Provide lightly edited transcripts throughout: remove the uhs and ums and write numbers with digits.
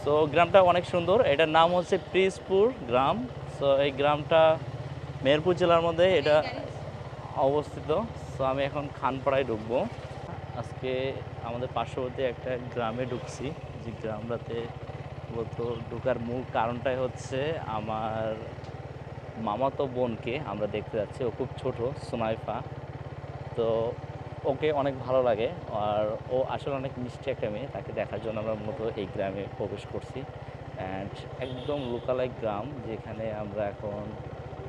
So গ্রামটা অনেক সুন্দর, এটার নাম হচ্ছে পিরিজপুর গ্রাম। সো এই গ্রামটা মেহেরপুর জেলার মধ্যে এটা অবস্থিত। সো আমি এখন খানপাড়ায় ঢুকবো। আজকে আমাদের পার্শ্ববর্তী একটা গ্রামে ঢুকছি, যে গ্রামটাতে মূলত ঢোকার মূল কারণটাই হচ্ছে আমার মামাতো বোনকে আমরা দেখতে যাচ্ছি। ও খুব ছোট, সুনাইফা। তো ওকে অনেক ভালো লাগে, আর ও আসলে অনেক মিষ্টি একটা মেয়ে। তাকে দেখার জন্য আমরা মূলত এই গ্রামে প্রবেশ করছি। অ্যান্ড একদম লোকালয় গ্রাম, যেখানে আমরা এখন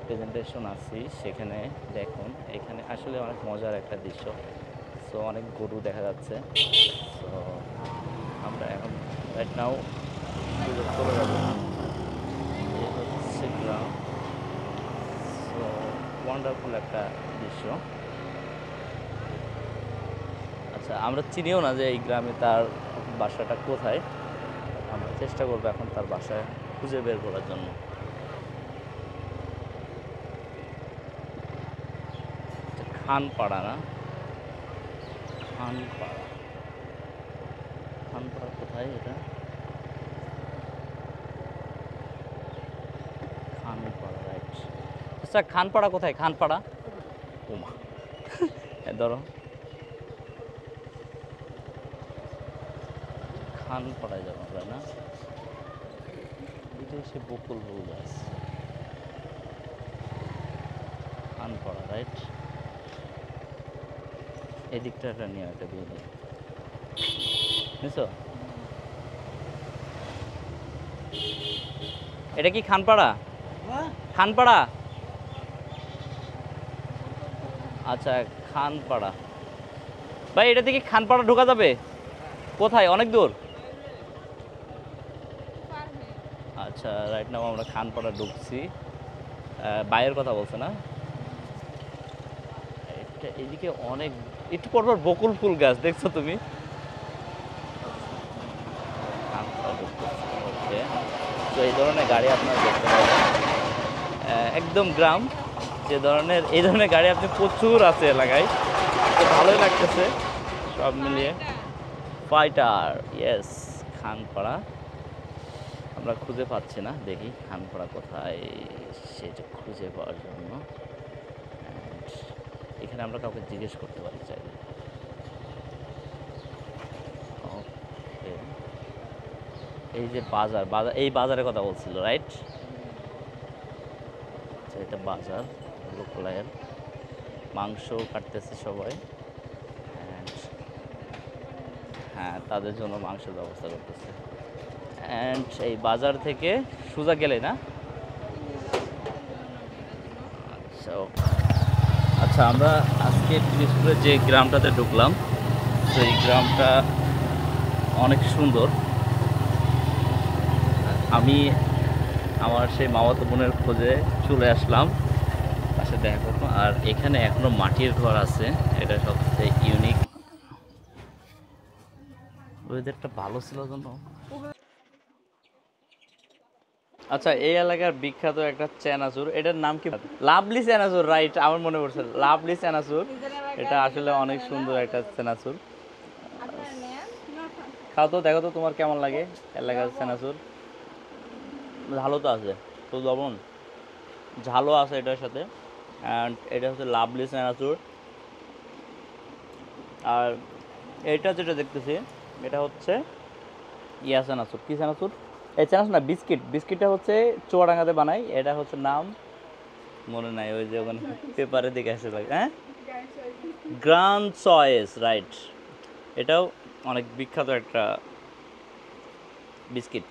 প্রেজেন্টেশন আছি। সেখানে দেখুন, এখানে আসলে অনেক মজার একটা দৃশ্য। সো অনেক গরু দেখা যাচ্ছে। সো আমরা এখন রাইট নাও চলে যাবো। এই হচ্ছে গ্রাম। সো ওয়ান্ডারফুল একটা দৃশ্য। আচ্ছা, আমরা চিনিও না যে এই গ্রামে তার বাসাটা কোথায়। আমরা চেষ্টা করবো এখন তার বাসায় খুঁজে বের করার জন্য। খানপাড়া না, খানপাড়া, খানপাড়া কোথায় এটা? খানপাড়া, রাইট। আচ্ছা, খানপাড়া কোথায়? খানপাড়া, ওমা, ধরো খানপাড়ায় যাবো আমরা, না? এটা সে বকুল ফুল গাছ। খানপাড়া, রাইট। এদিকটা একটা নিয়ে একটা দিয়ে দিই, বুঝছো? এটা কি খানপাড়া? খানপাড়া, আচ্ছা খানপাড়া। ভাই, এটা থেকে খানপাড়া ঢোকা যাবে? কোথায়? অনেক দূর। আচ্ছা, রাইট নাও আমরা খানপাড়া ঢুকছি। বাইরের কথা বলছে না? এটা এদিকে অনেক, একটু পরপর বকুল ফুল গাছ দেখছো তুমি? খানপাড়া ঢুকতেছি, ওকে। তো এই ধরনের গাড়ি আপনারা দেখতে পাবেন, একদম গ্রাম। যে ধরনের, এই ধরনের গাড়ি আপনি প্রচুর আছে এলাকায়। তো ভালোই লাগতেছে সব মিলিয়ে। Fighter, yes. খানপাড়া আমরা খুঁজে পাচ্ছি না, দেখি খানপাড়া কোথায় সেটা খুঁজে পাওয়ার জন্য। And এখানে আমরা কাউকে জিজ্ঞেস করতে পারি চাইলে। ওকে, এই যে বাজার, বাজার, এই বাজারের কথা বলছিল, রাইট? আচ্ছা, এটা বাজার লোকালয়ের। মাংস কাটতেছে সবাই। And হ্যাঁ, তাদের জন্য মাংসের ব্যবস্থা করতেছে। অ্যান্ড এই বাজার থেকে সোজা গেলে না? আচ্ছা, আচ্ছা, আমরা আজকে পিরিজপুরের যে গ্রামটাতে ঢুকলাম, তো এই গ্রামটা অনেক সুন্দর। আমি আমার সেই মামাতো বোনের খোঁজে চলে আসলাম, পাশে দেখা করবো। আর এখানে এখনো মাটির ঘর আছে, এটা সবচেয়ে ইউনিক। ওয়েদারটা ভালো ছিল জন্য। আচ্ছা, এই এলাকার বিখ্যাত একটা চানাচুর, এটার নাম কি? লাভলি চানাচুর, রাইট, আমার মনে পড়ছে, লাভলি চানাচুর। এটা আসলে অনেক সুন্দর একটা চানাচুর। খাও তো, দেখো তো তোমার কেমন লাগে এলাকার চানাচুর। ঝালও তো আছে, তো লবণ ঝালও আছে এটার সাথে। অ্যান্ড এটা হচ্ছে লাভলি চানাচুর। আর এইটা যেটা দেখতেছি, এটা হচ্ছে ইয়া চানাচুর। কি চানাচুর? এই চানাচুর না, বিস্কিট। বিস্কিটটা হচ্ছে চুয়াডাঙ্গাতে বানাই। এটা হচ্ছে নাম মনে নাই, ওই যে ওখানে পেপারে দেখে আসে লাগে। হ্যাঁ, গ্রান্ড চয়েস, রাইট। এটাও অনেক বিখ্যাত একটা বিস্কিট।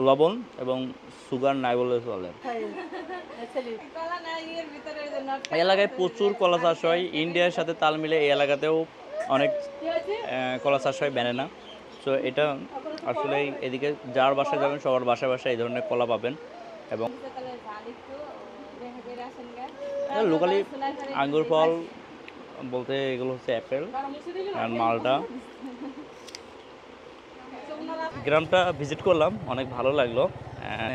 লবণ এবং সুগার নাই বলে চলে। এই এলাকায় প্রচুর কলা চাষ হয়, ইন্ডিয়ার সাথে তাল মিলে এই এলাকাতেও অনেক কলা চাষ হয়, ব্যানানা। সো এটা আসলে এদিকে যার বাসায় যাবেন সবার বাসায় বাসায় এই ধরনের কলা পাবেন। এবং লোকালি আঙ্গুর ফল বলতে এগুলো হচ্ছে অ্যাপেল আর মালটা। গ্রামটা ভিজিট করলাম, অনেক ভালো লাগলো।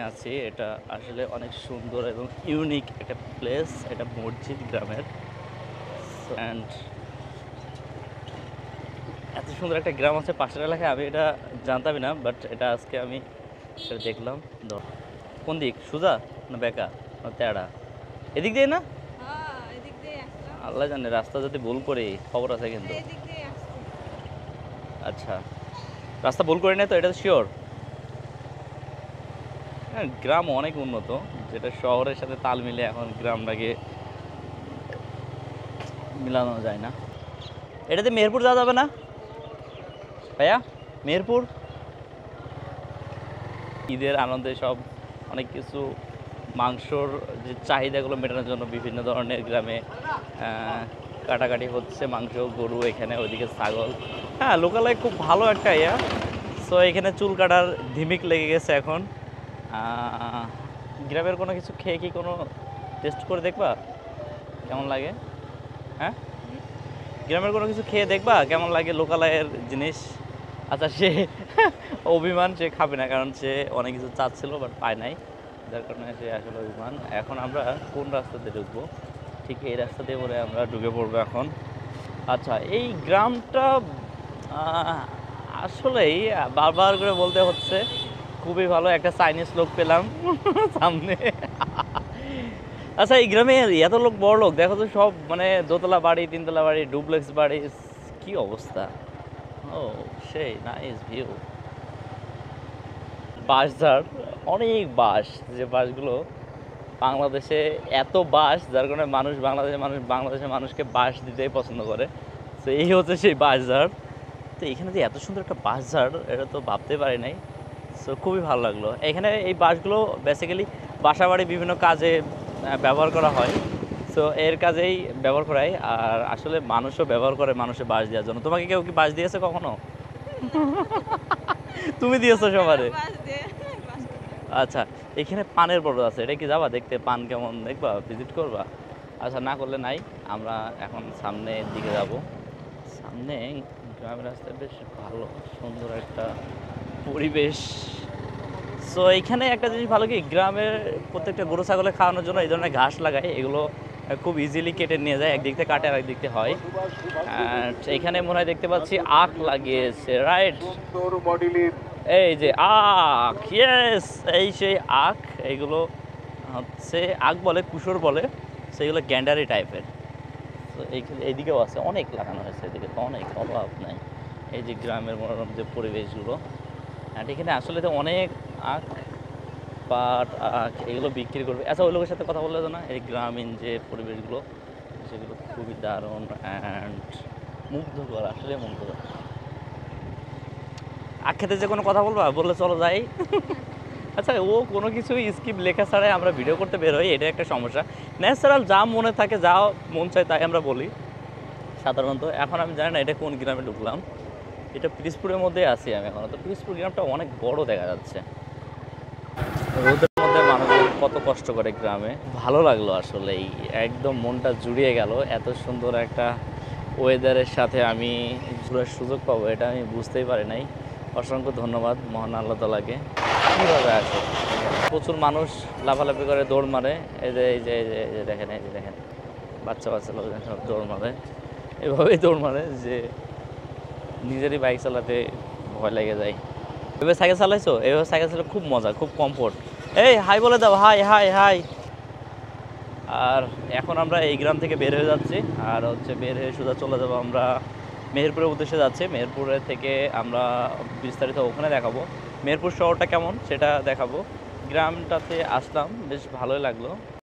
আছি, এটা আসলে অনেক সুন্দর এবং ইউনিক একটা প্লেস। এটা মসজিদ গ্রামের। অ্যান্ড এত সুন্দর একটা গ্রাম আছে পাশের এলাকায়, আমি এটা জানতামই না, বাট এটা আজকে আমি এটা দেখলাম। কোন দিক, সোজা না বেঁকা না তেড়া? এদিক দিয়ে না? আল্লাহ জানে, রাস্তা যদি ভুল করি খবর আছে কিন্তু। আচ্ছা, রাস্তা ভুল করি না তো, এটা তো শিওর। হ্যাঁ, গ্রাম অনেক উন্নত, যেটা শহরের সাথে তাল মিলে এখন গ্রামটাকে মিলানো যায় না। এটাতে মেহেরপুর যাওয়া যাবে না ভাইয়া? মেহেরপুর ঈদের আনন্দে সব অনেক কিছু মাংসর যে চাহিদাগুলো মেটানোর জন্য বিভিন্ন ধরনের গ্রামে কাটাকাটি হচ্ছে মাংস, গরু এখানে, ওইদিকে ছাগল। হ্যাঁ, লোকালয় খুব ভালো একটা ইয়া। সো এখানে চুল কাটার ধিমিক লেগে গেছে এখন। গ্রামের কোনো কিছু খেয়ে কি কোনো টেস্ট করে দেখবা কেমন লাগে? হ্যাঁ, গ্রামের কোনো কিছু খেয়ে দেখবা কেমন লাগে, লোকালয়ের জিনিস। আচ্ছা, সে অভিমান, সে খাবে না, কারণ সে অনেক কিছু চাচ্ছিল বাট পায় নাই, যার কারণে সে আসলে অভিমান। এখন আমরা কোন রাস্তা দিয়ে ঢুকবো? ঠিক এই রাস্তা দিয়ে বলে আমরা ঢুকে পড়বো এখন। আচ্ছা, এই গ্রামটা আসলেই বারবার করে বলতে হচ্ছে খুবই ভালো। একটা চাইনিজ লোক পেলাম সামনে। আচ্ছা, এই গ্রামে এত লোক, বড় লোক দেখো তো, সব মানে দোতলা বাড়ি, তিনতলা বাড়ি, ডুপ্লেক্স বাড়ি, কি অবস্থা! ও সেই নাইস ভিউ। বাঁশঝাড়, অনেক বাঁশ, যে বাঁশগুলো বাংলাদেশে এত বাঁশ, যার কারণে বাংলাদেশের মানুষকে বাঁশ দিতেই পছন্দ করে। তো এই হচ্ছে সেই বাঁশঝাড়। তো এখানে যে এত সুন্দর একটা বাঁশঝাড়, এটা তো ভাবতে পারি নাই। সো খুবই ভালো লাগলো। এখানে এই বাঁশগুলো বেসিক্যালি বাসাবাড়ি বিভিন্ন কাজে ব্যবহার করা হয়। সো এর কাজেই ব্যবহার করাই, আর আসলে মানুষও ব্যবহার করে মানুষের বাঁশ দেওয়ার জন্য। তোমাকে কেউ কি বাঁশ দিয়েছে কখনো? তুমি দিয়েছো সবারে? আচ্ছা, এখানে পানের বড় আছে, এটা কি যাবা দেখতে? পান কেমন দেখবা, ভিজিট করবা? আচ্ছা, না করলে নাই, আমরা এখন সামনের দিকে যাব। সামনে গ্রামের রাস্তায় বেশ ভালো সুন্দর একটা পরিবেশ। সো এইখানে একটা জিনিস ভালো কি, গ্রামের প্রত্যেকটা গরু ছাগলে খাওয়ানোর জন্য এই ধরনের ঘাস লাগায়, এগুলো খুব ইজিলি কেটে নিয়ে যায়, একদিক থেকে কাটে আর একদিক থেকে হয়। এখানে মনে হয় দেখতে পাচ্ছি আখ লাগিয়েছে, রাইট? এই যে আখ, ইয়েস, এই সেই আখ। এইগুলো হচ্ছে আখ বলে, কুসুর বলে, সেগুলো গ্যান্ডারি টাইপের। তো এইদিকেও আছে, অনেক লাগানো হয়েছে, এদিকে তো অনেক, অভাব নাই। এই যে গ্রামের মনোরম যে পরিবেশগুলো, আর এখানে আসলে তো অনেক আখ, পাট, আখ এগুলো বিক্রি করবে। আচ্ছা, ওই লোকের সাথে কথা বললে তো না, এই গ্রামীণ যে পরিবেশগুলো সেগুলো খুবই দারুণ অ্যান্ড মুগ্ধকর, আসলে মুগ্ধকর। আখ খেতে যে কোনো কথা বলবা, বললে চলো যাই। আচ্ছা, ও কোনো কিছু স্কিপ লেখা ছাড়াই আমরা ভিডিও করতে বের হই, এটা একটা সমস্যা। ন্যাচারাল যা মনে থাকে, যা মন চায় তাই আমরা বলি সাধারণত। এখন আমি জানি না এটা কোন গ্রামে ঢুকলাম, এটা পিরিজপুরের মধ্যে আছি আমি এখনো। তো পিরিজপুর গ্রামটা অনেক বড় দেখা যাচ্ছে, রোদের মধ্যে মানুষ কত কষ্ট করে গ্রামে। ভালো লাগলো আসলে, একদম মনটা জুড়িয়ে গেল। এত সুন্দর একটা ওয়েদারের সাথে আমি ঘোরার সুযোগ পাবো এটা আমি বুঝতেই পারি নাই। অসংখ্য ধন্যবাদ মহান আল্লাহ তাআলাকে। কীভাবে আছে, প্রচুর মানুষ লাফালাফি করে, দৌড় মারে। এই যে এই যে এই যে এই যে দেখেন, এই যে দেখেন, বাচ্চা বাচ্চা লোকজন সব দৌড় মারে, এভাবেই দৌড় মারে যে নিজেরই বাইক চালাতে ভয় লেগে যায়। এভাবে সাইকেল চালাইছো? এভাবে সাইকেল চালাতে খুব মজা, খুব কমফোর্ট। এই হাই বলে দাও, হাই হাই হাই। আর এখন আমরা এই গ্রাম থেকে বের হয়ে যাচ্ছি, আর হচ্ছে বের হয়ে সোজা চলে যাবো আমরা মেহেরপুরের উদ্দেশ্যে যাচ্ছি। মেহেরপুরে থেকে আমরা বিস্তারিত ওখানে দেখাবো, মেহেরপুর শহরটা কেমন সেটা দেখাবো। গ্রামটাতে আসলাম, বেশ ভালোই লাগলো।